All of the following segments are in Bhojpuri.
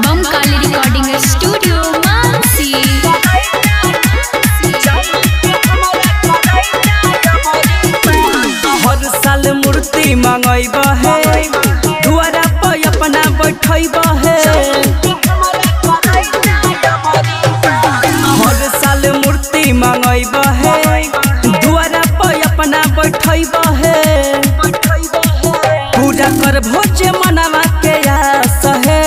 Bamkali recording studio Mansi. हर साल मूर्ति मंगैब है, दुआरा पर अपना बैठब है। हर साल मूर्ति मंगैब है, दुआरा पर अपना बैठब है। पूजा कर भोज मनवा के आस है,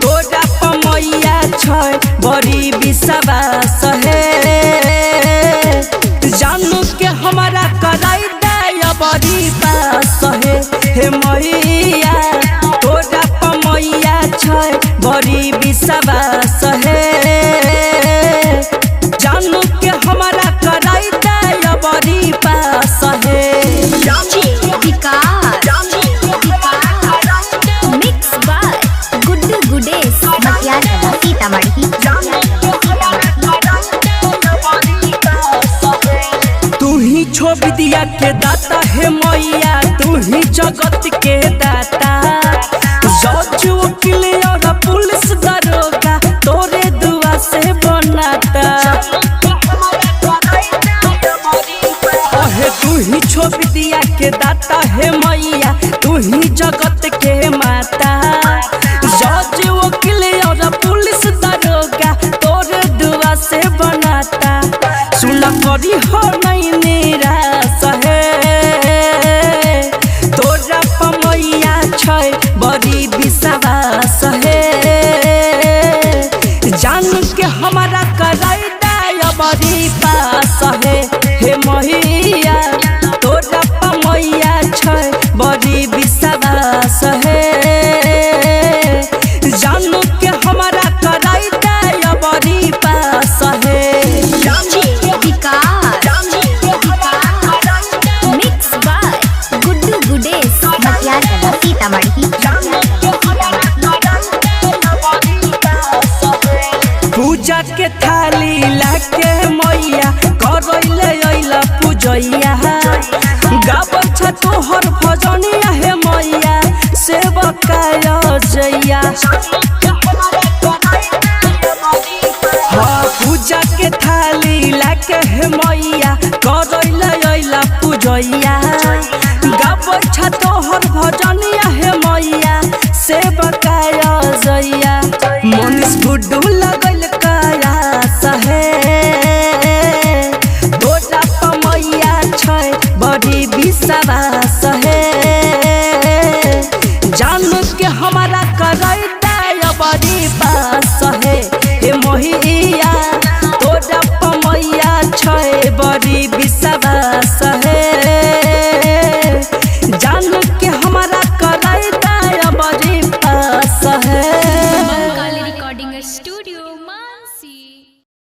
तोरा पमैया छै बड़ी विश्वास है। जानू के हमारा कराई दे बड़ी पास है, हे मैया तोरा पमैया छै बड़ी विश्वास है। जानू के हमारा कराई दे बड़ी पास है। Mix by Guddu Gudesh Sitamarhi. तू ही छो विद्या के दाता है मैया, तू ही जगत के दाता। जज वकील और पुलिस दरोगा तोरे दुआ से बनाता। तू ही छो विद्या के दाता है मैया, तू ही जगत के माता। जज वकील और पुलिस दरोगा तोरे दुआ से बनाता। सुन करी हो नहीं निराश है, तोरा पमैया छै बड़ी विश्वास है। जान के हमारा कराई दे बड़ी पास है, हे मैया तोरा पमैया छै बड़ी विश्वास है। जान के हमारा कराई दे बड़ी पास है। Mix by Guddu Gudesh Sitamarhi. पूजा के थाली लाके मैया करैले अइला पूजैया। गाबै छ तोहर भजनिया हे मैया सेवका जैया। हाँ पूजा के थाली लाके हे मैया करैले अइला पूजैया। गाबै छ तोहर भजनिया हे मैया सेवका जैया। मनीष गुड्डू लगल कयास है, तोरा पमैया छै बड़ी विश्वास